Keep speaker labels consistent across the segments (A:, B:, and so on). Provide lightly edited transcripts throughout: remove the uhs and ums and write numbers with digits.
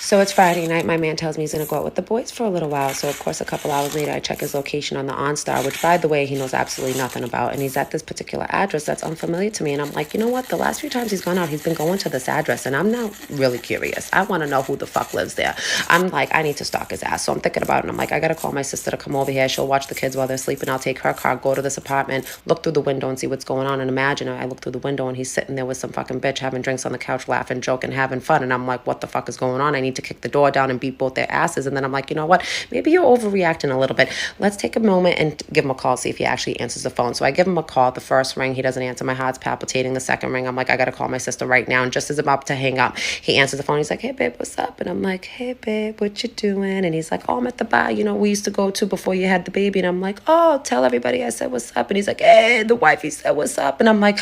A: So it's Friday night. My man tells me he's going to go out with the boys for a little while. So, of course, a couple hours later, I check his location on the OnStar, which, by the way, he knows absolutely nothing about. And he's at this particular address that's unfamiliar to me. And I'm like, you know what? The last few times he's gone out, he's been going to this address. And I'm now really curious. I want to know who the fuck lives there. I'm like, I need to stalk his ass. So I'm thinking about it. And I'm like, I got to call my sister to come over here. She'll watch the kids while they're sleeping. I'll take her car, go to this apartment, look through the window and see what's going on. And imagine I look through the window and he's sitting there with some fucking bitch having drinks on the couch, laughing, joking, having fun. And I'm like, what the fuck is going on? I need to kick the door down and beat both their asses. And then I'm like, you know what? Maybe you're overreacting a little bit. Let's take a moment and give him a call, see if he actually answers the phone. So I give him a call. The first ring, he doesn't answer. My heart's palpitating. The second ring, I'm like, I got to call my sister right now. And just as I'm about to hang up, he answers the phone. He's like, hey, babe, what's up? And I'm like, hey, babe, what you doing? And he's like, oh, I'm at the bar, we used to go to before you had the baby. And I'm like, oh, tell everybody I said what's up. And he's like, hey, the wifey said what's up. And I'm like,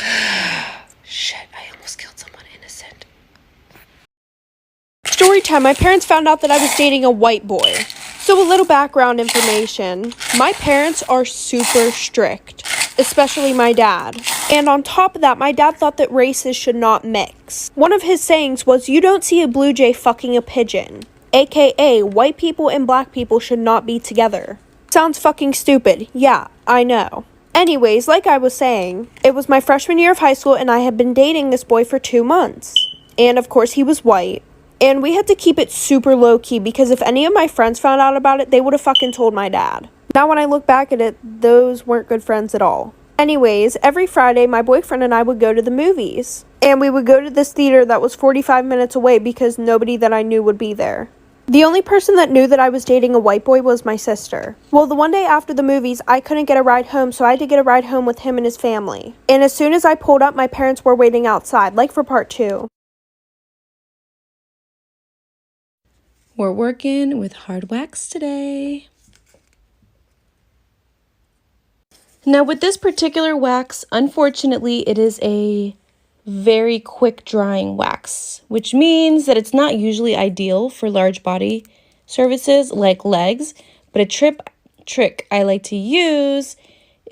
A: shit, I almost killed someone innocent.
B: Story time. My parents found out that I was dating a white boy. So a little background information. My parents are super strict, especially my dad. And on top of that, my dad thought that races should not mix. One of his sayings was, you don't see a blue jay fucking a pigeon. AKA, white people and black people should not be together. Sounds fucking stupid. Yeah, I know. Anyways, like I was saying, it was my freshman year of high school and I had been dating this boy for 2 months. And of course he was white. And we had to keep it super low-key because if any of my friends found out about it, they would have fucking told my dad. Now when I look back at it, those weren't good friends at all. Anyways, every Friday, my boyfriend and I would go to the movies. And we would go to this theater that was 45 minutes away because nobody that I knew would be there. The only person that knew that I was dating a white boy was my sister. Well, the one day after the movies, I couldn't get a ride home, so I had to get a ride home with him and his family. And as soon as I pulled up, my parents were waiting outside, like for part 2.
C: We're working with hard wax today. Now with this particular wax, unfortunately, it is a very quick drying wax, which means that it's not usually ideal for large body surfaces like legs, but a trick I like to use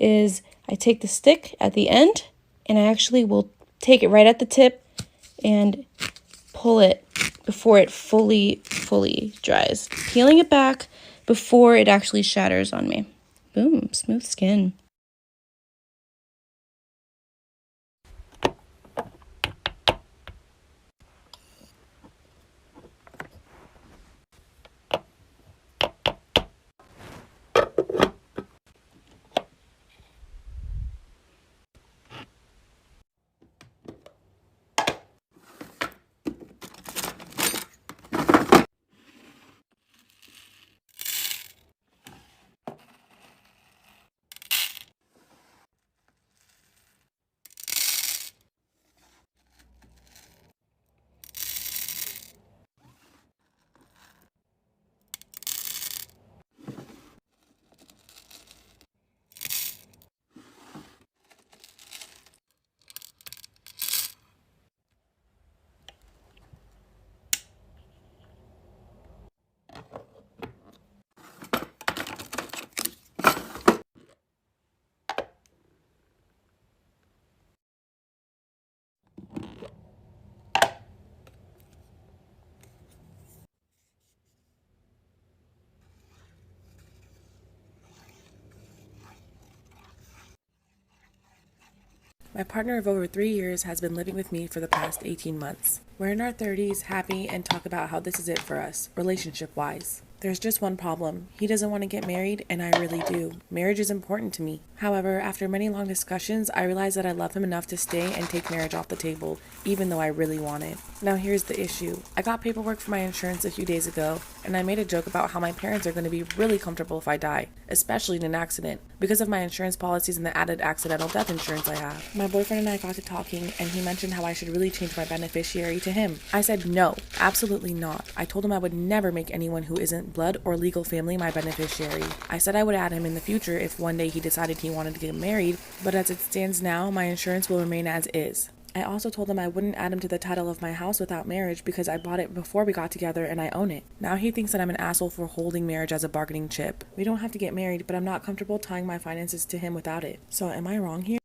C: is I take the stick at the end and I actually will take it right at the tip and pull it before it fully dries, peeling it back before it actually shatters on me. Boom, smooth skin.
D: My partner of over 3 years has been living with me for the past 18 months. We're in our 30s, happy, and talk about how this is it for us, relationship-wise. There's just one problem. He doesn't want to get married, and I really do. Marriage is important to me. However, after many long discussions, I realized that I love him enough to stay and take marriage off the table, even though I really want it. Now here's the issue. I got paperwork for my insurance a few days ago, and I made a joke about how my parents are going to be really comfortable if I die, especially in an accident, because of my insurance policies and the added accidental death insurance I have. My boyfriend and I got to talking, and he mentioned how I should really change my beneficiary to him. I said no, absolutely not. I told him I would never make anyone who isn't blood or legal family my beneficiary. I said I would add him in the future if one day he decided he wanted to get married, but as it stands now, my insurance will remain as is. I also told him I wouldn't add him to the title of my house without marriage because I bought it before we got together and I own it. Now he thinks that I'm an asshole for holding marriage as a bargaining chip. We don't have to get married, but I'm not comfortable tying my finances to him without it. So am I wrong here?